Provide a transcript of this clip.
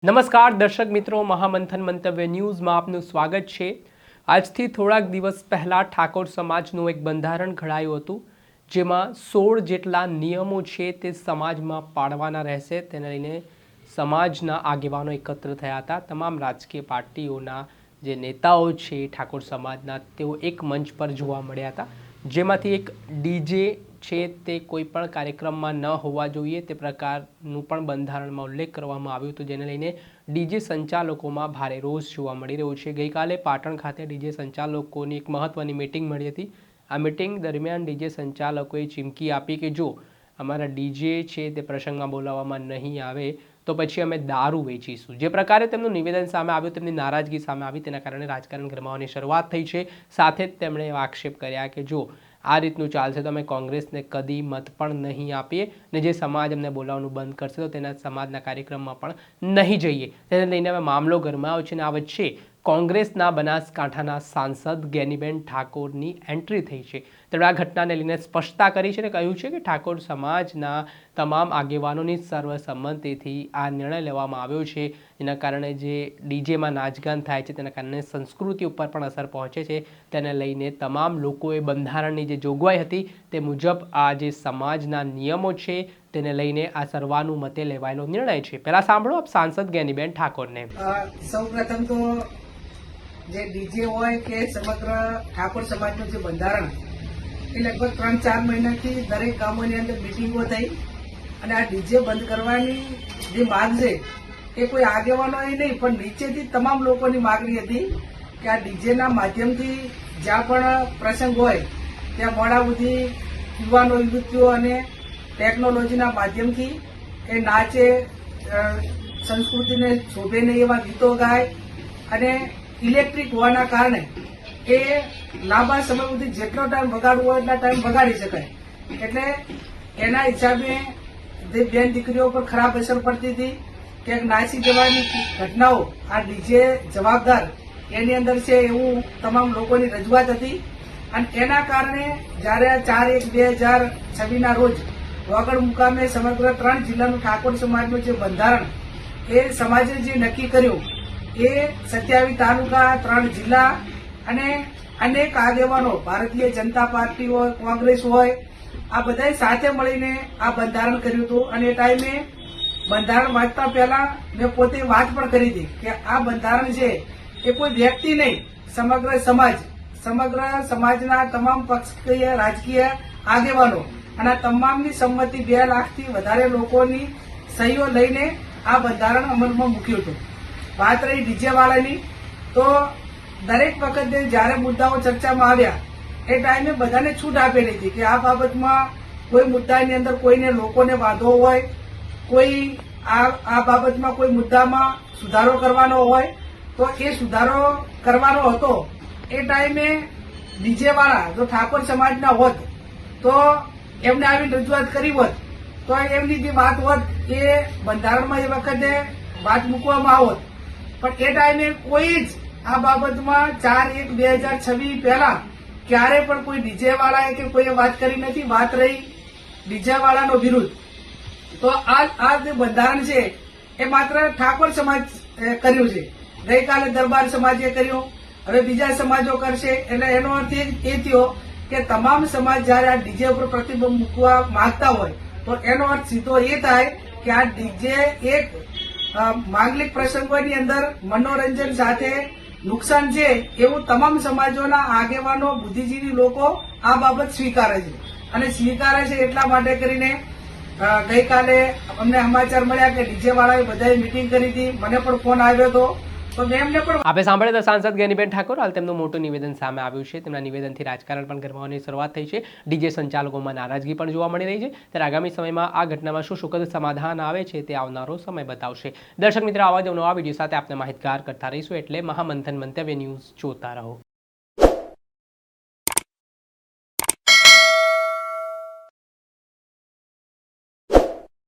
નમસ્કાર દર્શક મિત્રો, મહામંથન મંતવ્ય ન્યૂઝમાં આપનું સ્વાગત છે। આજથી થોડાક દિવસ પહેલાં ઠાકોર સમાજનું એક બંધારણ ઘડાયું હતું, જેમાં 16 જેટલા નિયમો છે તે સમાજમાં પાળવાના રહેશે। તેને લઈને સમાજના આગેવાનો એકત્ર થયા હતા। તમામ રાજકીય પાર્ટીઓના જે નેતાઓ છે ઠાકોર સમાજના, તેઓ એક મંચ પર જોવા મળ્યા હતા, જેમાંથી એક ડીજે છે તે કોઈ પણ કાર્યક્રમમાં ન હોવા જોઈએ તે પ્રકારનું પણ બંધારણમાં ઉલ્લેખ કરવામાં આવ્યો હતો, જેને લઈને ડીજે સંચાલકોમાં ભારે રોષ જોવા મળી રહ્યો છે। ગઈકાલે પાટણ ખાતે ડીજે સંચાલકોની એક મહત્વની મીટિંગ મળી હતી। આ મીટિંગ દરમિયાન ડીજે સંચાલકોએ ચીમકી આપી કે જો અમારા ડીજે છે તે પ્રસંગમાં બોલાવવામાં નહીં આવે તો પછી અમે દારૂ વેચીશું। જે પ્રકારે તેમનું નિવેદન સામે આવ્યું, તેમની નારાજગી સામે આવી, તેના કારણે રાજકારણ ગરમાવાની શરૂઆત થઈ છે। સાથે જ તેમણે આક્ષેપ કર્યા કે જો આ રીતનું ચાલશે તો અમે કોંગ્રેસને કદી મત પણ નહીં આપીએ, ને જે સમાજ અમને બોલાવવાનું બંધ કરશે તો તેના સમાજના કાર્યક્રમમાં પણ નહીં જઈએ। તેને લઈને હવે મામલો ગરમાયો છે, અને આ વચ્ચે કોંગ્રેસના બનાસકાંઠાના સાંસદ જ્ઞાનીબેન ઠાકોરની એન્ટ્રી થઈ છે। તેમણે આ ઘટનાને લઈને સ્પષ્ટતા કરી છે અને કહ્યું છે કે ઠાકોર સમાજના તમામ આગેવાનોની સર્વસંમતિથી આ નિર્ણય લેવામાં આવ્યો છે, જેના કારણે જે ડીજેમાં નાચગાન થાય છે તેના કારણે સંસ્કૃતિ ઉપર પણ અસર પહોંચે છે। તેને લઈને તમામ લોકોએ બંધારણની જે જોગવાઈ હતી તે મુજબ આ જે સમાજના નિયમો છે તેને લઈને આ સર્વાનુમતે લેવાયેલો નિર્ણય છે। પહેલા સાંભળો આપ સાંસદ જ્ઞાનીબેન ઠાકોરને। સૌપ્રથમ તો જે ડીજે હોય કે સમગ્ર ઠાકોર સમાજનું જે બંધારણ એ લગભગ 3-4 મહિનાથી દરેક ગામોની અંદર મિટિંગો થઈ અને આ ડીજે બંધ કરવાની જે માંગ છે એ કોઈ આગેવાનો એ નહીં પણ નીચેથી તમામ લોકોની માગણી હતી કે આ ડીજેના માધ્યમથી જ્યાં પણ પ્રસંગ હોય ત્યાં મોડા સુધી યુવાનો યુવતીઓ અને ટેકનોલોજીના માધ્યમથી એ નાચે, સંસ્કૃતિને શોભે નહીં એવા ગીતો ગાય અને ઇલેક્ટ્રિક હોવાના કારણે એ લાંબા સમય સુધી જેટલો ટાઈમ વગાડવો હોય એટલા ટાઈમ વગાડી શકાય। એટલે એના હિસાબે જે બેન દીકરીઓ પર ખરાબ અસર પડતી હતી, ક્યાંક નાસી જવાની ઘટનાઓ આ ડીજે જવાબદાર એની અંદર છે એવું તમામ લોકોની રજૂઆત હતી। અને એના કારણે જયારે 4/1/2026 રોજ વાગડ મુકામે સમગ્ર 3 જિલ્લાનું ઠાકોર સમાજનું જે બંધારણ એ સમાજે જે નક્કી કર્યું એ 27 તાલુકા, 3 જિલ્લા અને અનેક આગેવાનો, ભારતીય જનતા પાર્ટી હોય, કોંગ્રેસ હોય, આ બધા સાથે મળીને આ બંધારણ કર્યું હતું। અને એ ટાઈમે બંધારણ વાંચતા પહેલા મેં પોતે વાત પણ કરી હતી કે આ બંધારણ છે એ કોઈ વ્યક્તિ નહીં, સમગ્ર સમાજના તમામ પક્ષીય રાજકીય આગેવાનો અને તમામની સંમતિ 2 લાખથી વધારે લોકોની સહીઓ લઈને આ બંધારણ અમલમાં મૂક્યું હતું। વાત રહી ડીજે વાળાની, તો દરેક વખતે જયારે મુદ્દાઓ ચર્ચામાં આવ્યા એ ટાઈમે બધાને છૂટ આપેલી હતી કે આ બાબતમાં કોઈ મુદ્દાની અંદર કોઈને લોકોને વાંધો હોય, કોઈ આ બાબતમાં કોઈ મુદ્દામાં સુધારો કરવાનો હોય તો એ સુધારો કરવાનો હતો। એ ટાઈમે ડીજે વાળા જો ઠાકોર સમાજના હોત તો એમને આવી રજૂઆત કરી હોત તો એમની જે વાત હોત એ બંધારણમાં એ વખતે વાત મૂકવામાં આવત, પણ એ ટાઈમે કોઈ જ આ બાબતમાં 4/1/2026 પહેલા ક્યારે પણ કોઈ ડીજે વાળાએ કે કોઈએ વાત કરી નથી। વાત રહી ડીજે વાળાનો વિરુદ્ધ, તો આ જે બંધારણ છે એ માત્ર ઠાકોર સમાજ કર્યું છે। ગઈકાલે દરબાર સમાજે કર્યું, હવે બીજા સમાજો કરશે। એટલે એનો અર્થ એ થયો કે તમામ સમાજ જયારે આ ડીજે ઉપર પ્રતિબંધ મૂકવા માંગતા હોય તો એનો અર્થ સીધો એ થાય કે આ ડીજે એક માંગલિક પ્રસંગોની અંદર મનોરંજન સાથે નુકસાન છે એવું તમામ સમાજોના આગેવાનો, બુદ્ધિજીવી લોકો આ બાબત સ્વીકારે છે। અને સ્વીકારે છે એટલા માટે કરીને ગઈકાલે અમને સમાચાર મળ્યા કે ડીજે વાળાએ બધાએ મિટિંગ કરી હતી, મને પણ ફોન આવ્યો હતો તો મેં એમને પણ આપે સાંભળ્યા હતા સાંસદ જ્ઞાનીબેન ઠાકોર। હાલ તેમનું મોટું નિવેદન સામે આવ્યું છે, તેમના નિવેદનથી રાજકારણ પણ ગરમાવાની શરૂઆત થઈ છે। ડીજે સંચાલકોમાં નારાજગી પણ જોવા મળી રહી છે, ત્યારે આગામી સમયમાં આ ઘટનામાં શું સુખદ સમાધાન આવે છે તે આવનારો સમય બતાવશે। દર્શક મિત્રો, આવા જ નવા વિડીયો સાથે આપને માહિતગાર કરતા રહીશું, એટલે મહામંથન મંતવ્ય ન્યૂઝ જોતા રહો।